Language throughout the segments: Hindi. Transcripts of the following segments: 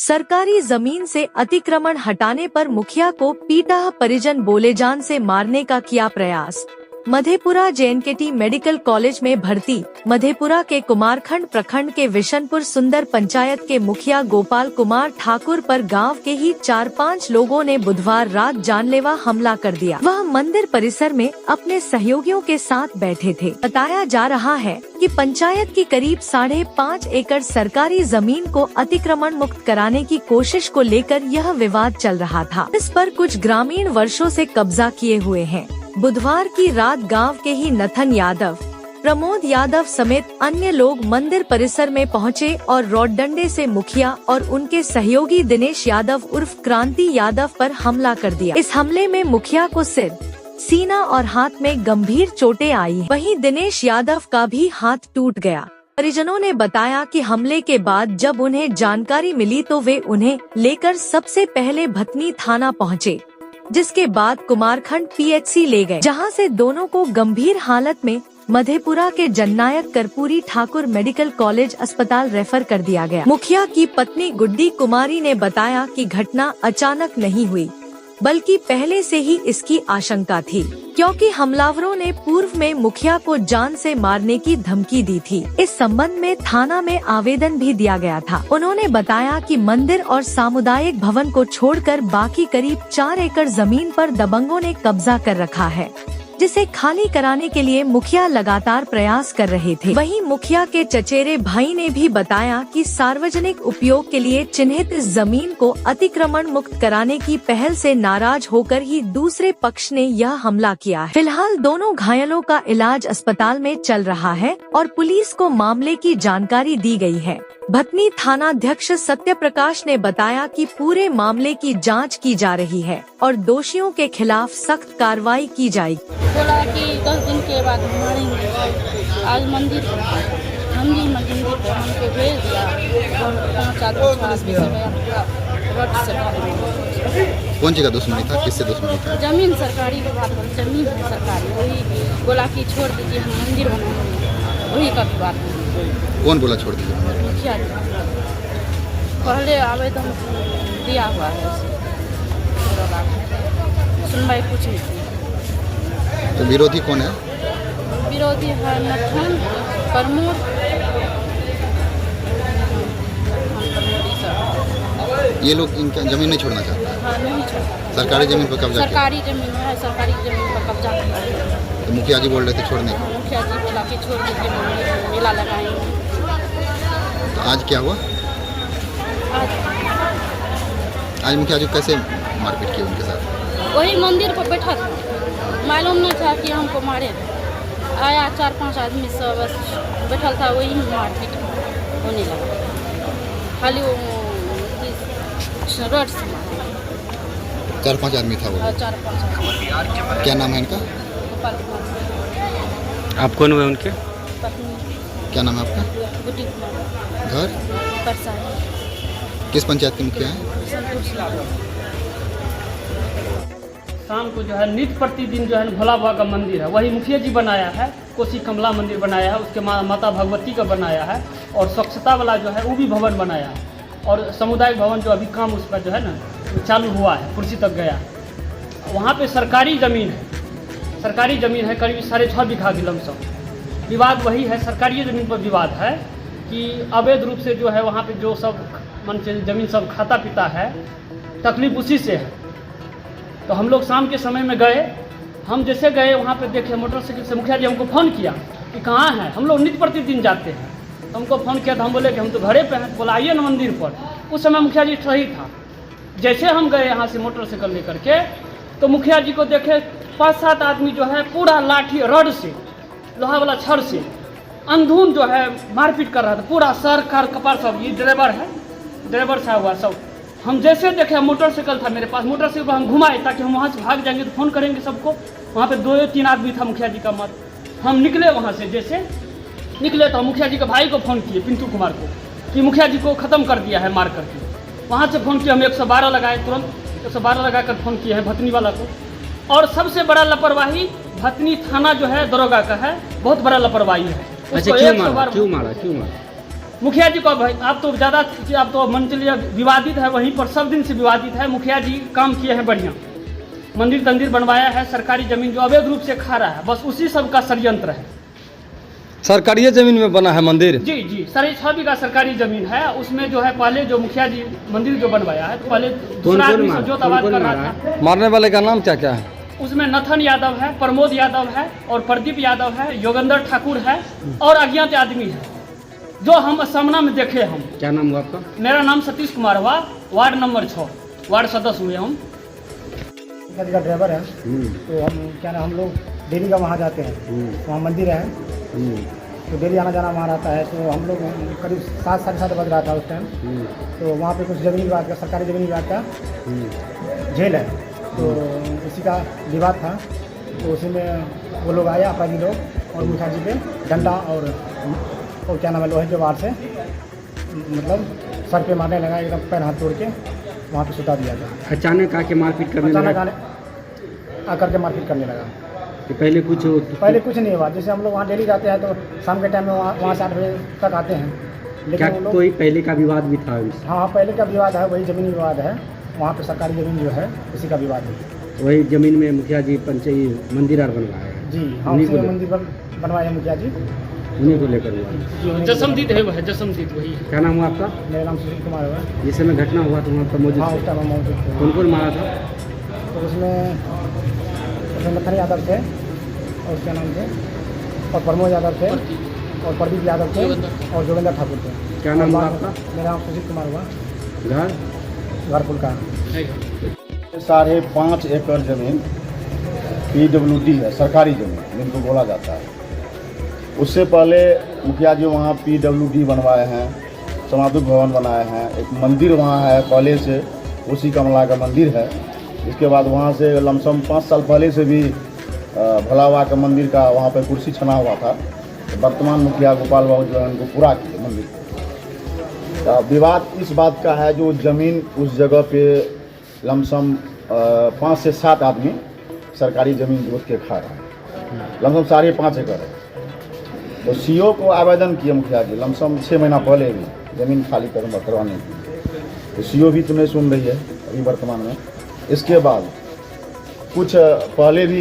सरकारी जमीन से अतिक्रमण हटाने पर मुखिया को पीटा, परिजन बोले जान से मारने का किया प्रयास। मधेपुरा JNKT मेडिकल कॉलेज में भर्ती। मधेपुरा के कुमारखंड प्रखंड के विशनपुर सुंदर पंचायत के मुखिया गोपाल कुमार ठाकुर पर गांव के ही 4-5 लोगों ने बुधवार रात जानलेवा हमला कर दिया। वह मंदिर परिसर में अपने सहयोगियों के साथ बैठे थे। बताया जा रहा है कि पंचायत की करीब 5.5 एकड़ सरकारी जमीन को अतिक्रमण मुक्त कराने की कोशिश को लेकर यह विवाद चल रहा था। इस पर कुछ ग्रामीण वर्षों से कब्जा किए हुए हैं। बुधवार की रात गांव के ही नथन यादव, प्रमोद यादव समेत अन्य लोग मंदिर परिसर में पहुंचे और रॉड डंडे से मुखिया और उनके सहयोगी दिनेश यादव उर्फ क्रांति यादव पर हमला कर दिया। इस हमले में मुखिया को सिर, सीना और हाथ में गंभीर चोटें आई। वहीं दिनेश यादव का भी हाथ टूट गया। परिजनों ने बताया कि हमले के बाद जब उन्हें जानकारी मिली तो वे उन्हें लेकर सबसे पहले भतनी थाना पहुँचे, जिसके बाद कुमारखंड PHC ले गए, जहां से दोनों को गंभीर हालत में मधेपुरा के जननायक कर्पूरी ठाकुर मेडिकल कॉलेज अस्पताल रेफर कर दिया गया। मुखिया की पत्नी गुड्डी कुमारी ने बताया कि घटना अचानक नहीं हुई, बल्कि पहले से ही इसकी आशंका थी, क्योंकि हमलावरों ने पूर्व में मुखिया को जान से मारने की धमकी दी थी। इस संबंध में थाना में आवेदन भी दिया गया था। उन्होंने बताया कि मंदिर और सामुदायिक भवन को छोड़कर बाकी करीब 4 एकड़ जमीन पर दबंगों ने कब्जा कर रखा है, जिसे खाली कराने के लिए मुखिया लगातार प्रयास कर रहे थे। वहीं मुखिया के चचेरे भाई ने भी बताया कि सार्वजनिक उपयोग के लिए चिन्हित इस जमीन को अतिक्रमण मुक्त कराने की पहल से नाराज होकर ही दूसरे पक्ष ने यह हमला किया है। फिलहाल दोनों घायलों का इलाज अस्पताल में चल रहा है और पुलिस को मामले की जानकारी दी गई है। भतनी थानाध्यक्ष सत्य प्रकाश ने बताया कि पूरे मामले की जांच की जा रही है और दोषियों के खिलाफ सख्त कार्रवाई की जाएगी। बोला कि 10 दिन के बाद मारेंगे। आज मंदिर को हमको भेज दिया और 5 आदमी रट से। कौन सी का दुश्मनी था, किससे दुश्मनी था? जमीन सरकारी की बात, जमीन सरकारी, वही बोला कि छोड़ दीजिए, हम मंदिर बनाएंगे, वही का बात। कौन बोला छोड़ दीजिए? मुखिया जी पहले आवेदन दिया हुआ है, सुनवाई कुछ नहीं। तो विरोधी कौन है? विरोधी है नथन, प्रमोद। ये लोग इनका जमीन नहीं छोड़ना चाहते? हाँ, नहीं छोड़ता। सरकारी जमीन पर कब्जा? सरकारी जमीन है, सरकारी जमीन पर कब्जा किया। तो मुखिया जी बोल रहे थे छोड़ने को? मुखिया जी बोला कि छोड़ दीजिए, मेला लगाएंगे। तो आज क्या हुआ? आज मुखिया जी कैसे मारपीट की उनके साथ? वही मंदिर पर बैठा था, मालूम नहीं था कि हमको मारे। आया 4-5 आदमी सब बैठा था, वही मारपीट होने लगा। खाली वो रड से मारा। 4-5 आदमी था वो? 4-5 आदमी। क्या नाम है इनका? गोपाल कुमार। आप कौन हुए उनके? पत्नी। क्या नाम है आपका? गुड्डी कुमार। घर? परसाई। किस पंचायत के मुखिया हैं? शाम को जो है नित्य प्रतिदिन जो है भोला बाबा का मंदिर है, वही मुखिया जी बनाया है। कोसी कमला मंदिर बनाया है, उसके माता भगवती का बनाया है, और स्वच्छता वाला जो है वो भी भवन बनाया है, और सामुदायिक भवन जो अभी काम उस पर जो है ना चालू हुआ है, कुर्सी तक गया। वहाँ पे सरकारी ज़मीन है, करीब 6.5 बीघा की लमसम। विवाद वही है, सरकारी ज़मीन पर विवाद है कि अवैध रूप से जो है वहाँ पे जो सब मन से ज़मीन सब खाता पीता है, तकलीफ उसी से है। तो हम लोग शाम के समय में गए, हम जैसे गए वहाँ पे देखे मोटरसाइकिल से मुखिया जी हमको फ़ोन किया कि कहाँ हैं। हम लोग नित्य प्रतिदिन जाते हैं, तो हमको फ़ोन किया तो हम बोले कि हम तो घरे पे हैं। बोला आइए ना मंदिर पर। उस समय मुखिया जी सही था। जैसे हम गए यहाँ से मोटरसाइकिल लेकर के, तो मुखिया जी को देखे 5-7 आदमी जो है पूरा लाठी रड से, लोहा वाला छड़ से अंधुन जो है मारपीट कर रहा था, पूरा सर कार कपार सब। ये ड्राइवर है, ड्राइवर सा हुआ सब। हम जैसे देखे, मोटरसाइकिल था मेरे पास, मोटरसाइकिल पर हम घुमाए ताकि हम वहाँ से भाग जाएंगे तो फ़ोन करेंगे सबको। वहाँ पे 2-3 आदमी था मुखिया जी का मत। हम निकले वहाँ से, जैसे निकले तो हम मुखिया जी के भाई को फ़ोन किए, पिंटू कुमार को, कि मुखिया जी को ख़त्म कर दिया है मार करके। वहाँ से फ़ोन किया, हम 112 लगाए, तुरंत 112 लगा कर फ़ोन किए हैं भतनी वाला को। और सबसे बड़ा लापरवाही भतनी थाना जो है दरोगा का है, बहुत बड़ा लापरवाही है। अच्छा, क्यों मारा? मुखिया जी को भाई आप तो ज़्यादा, आप तो मान चलिए विवादित है, वहीं पर सब दिन से विवादित है। मुखिया जी काम किए हैं बढ़िया, मंदिर तंदिर बनवाया है, सरकारी ज़मीन जो अवैध रूप से खा रहा है, बस उसी सब का षड्यंत्र है। सरकारी ज़मीन में बना है मंदिर? जी जी, 6.5 बीघा सरकारी ज़मीन है। उसमें जो है पहले जो मुखिया जी मंदिर जो बनवाया है, तो पहले दूसरा आदमी से जो आवाज़ कर रहा था। मारने वाले का नाम क्या क्या है? उसमें नथन यादव है, प्रमोद यादव है और प्रदीप यादव है, योगेंद्र ठाकुर है और अज्ञात आदमी है जो हम सामना में देखे। हम क्या नाम हुआ आपका? मेरा नाम सतीश कुमार हुआ, वार्ड नंबर 6 वार्ड सदस्य हुए हम। का ड्राइवर है, तो हम क्या ना हम लोग डेली का वहाँ जाते हैं, वहाँ मंदिर है, तो डेली आना जाना वहाँ रहता है। तो हम लोग करीब 7 साढ़े 7 बज रहा था उस टाइम, तो वहाँ पे कुछ जमीन विवाद का, सरकारी जमीन विवाद का झेल है, तो उसी का विवाद था। तो उसी में वो लोग आए, अपराधी लोग, और मुखिया जी पे डंडा और क्या नाम है लोहे के वार से मतलब सर पे मारने लगा, एकदम पैर हाथ तोड़ के वहाँ पे सुता दिया था। अचानक आके मारपीट करने अचानक लगा? आकर के मारपीट करने लगा। कि पहले कुछ नहीं हुआ। जैसे हम लोग वहाँ डेली जाते हैं, तो शाम के टाइम में वहाँ से 8 बजे तक आते हैं। लेकिन क्या वो लोग, कोई पहले का विवाद भी था? हाँ पहले का विवाद है, वही ज़मीनी विवाद है, वहाँ पे सरकारी ज़मीन जो है उसी का विवाद है। वही ज़मीन में मुखिया जी पंचायत मंदिर बनवाया है? जी हाँ, उसी में मंदिर बनवाया है मुखिया जी, उन्हीं को लेकर हुआ। जसमदीद है वह, जसमदीद वही है। क्या नाम हुआ आपका? मेरा नाम सुशील कुमार है। जिस समय घटना हुआ तो वहाँ पर मौजूद? हाँ उस टाइम मौजूद थे। कौन कौन मारा था? तो उसमें नथन यादव थे और क्या नाम थे, और प्रमोद यादव थे और प्रदीप यादव थे और जोगेंद्र ठाकुर थे। क्या नाम हुआ आपका? मेरा नाम सुशील कुमार हुआ। घर पुल का 5.5 एकड़ ज़मीन PWD है, सरकारी ज़मीन जिनको बोला जाता है। उससे पहले मुखिया जी वहाँ PWD बनवाए हैं, समाधि भवन बनाए हैं, एक मंदिर वहाँ है पहले से, उसी कमला का मंदिर है। इसके बाद वहाँ से लमसम 5 साल पहले से भी भोलावा का मंदिर का वहाँ पर कुर्सी छना हुआ था। तो वर्तमान मुखिया गोपाल बाबू जो है उनको पूरा किए मंदिर। तो विवाद इस बात का है, जो ज़मीन उस जगह पे लमसम 5 से 7 आदमी सरकारी ज़मीन जोत के खा रहे हैं, लमसम 5.5 एकड़ है। तो CO को आवेदन किए मुखिया जी लमसम 6 महीना पहले भी ज़मीन खाली करवाने की, तो CO भी तो नहीं सुन रही है अभी वर्तमान में। इसके बाद कुछ पहले भी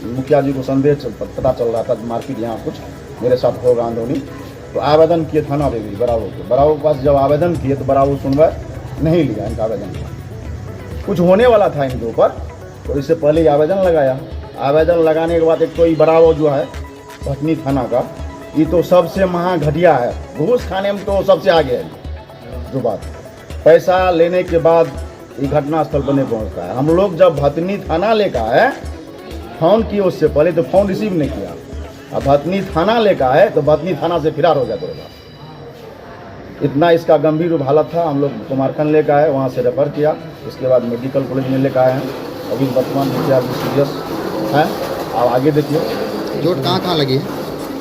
मुखिया जी को संदेह पता चल रहा था मारपीट यहाँ कुछ मेरे साथ होगा आंदोलन, तो आवेदन किए थाना पे भी बराबर के पास। जब आवेदन किए तो बराबर सुनवाई नहीं लिया इनका आवेदन का, कुछ होने वाला था इनके ऊपर, तो इससे पहले ही आवेदन लगाया। आवेदन लगाने के बाद एक तो ये बराबर जो है भटनी थाना का, ये तो सबसे महा घटिया है, घूस खाने में तो सबसे आगे है। जो बात पैसा लेने के बाद ये घटना स्थल पर नहीं पहुँचता है। हम लोग जब भटनी थाना लेकर आए, फ़ोन किए उससे पहले तो फ़ोन रिसीव नहीं किया, अब भटनी थाना लेकर आए तो भटनी थाना से फरार हो गया तुरंत। इतना इसका गंभीर रूप हालत था। हम लोग कुमारखंड लेकर आए, वहाँ से रेफर किया, उसके बाद मेडिकल कॉलेज में लेकर आए हैं। अभी वर्तमान मुखिया जी सीरियस हैं। अब आगे देखिए चोट कहाँ लगी है?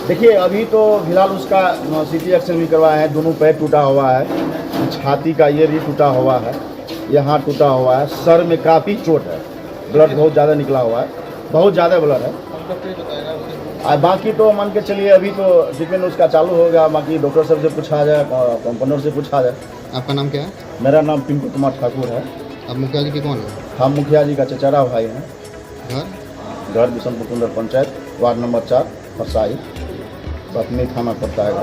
देखिए अभी तो फिलहाल उसका CT एक्शन भी करवाया है। दोनों पैर टूटा हुआ है, छाती का ये भी टूटा हुआ है, ये हाथ टूटा हुआ है, सर में काफ़ी चोट है, ब्लड बहुत ज़्यादा निकला हुआ है, बहुत ज़्यादा ब्लड है। बाकी तो मान के चलिए अभी तो ट्रीटमेंट उसका चालू हो गया, बाकी डॉक्टर साहब से पूछा जाए, कंपाउंडर से पूछा जाए। आपका नाम क्या है? मेरा नाम पिंकू कुमार ठाकुर है। आप मुखिया जी के कौन है? हम मुखिया जी का चचेरा भाई हैं। घर बिशनपुर कुंडर पंचायत, वार्ड नंबर 4, फरसाई, भटनी थाना पड़ता है।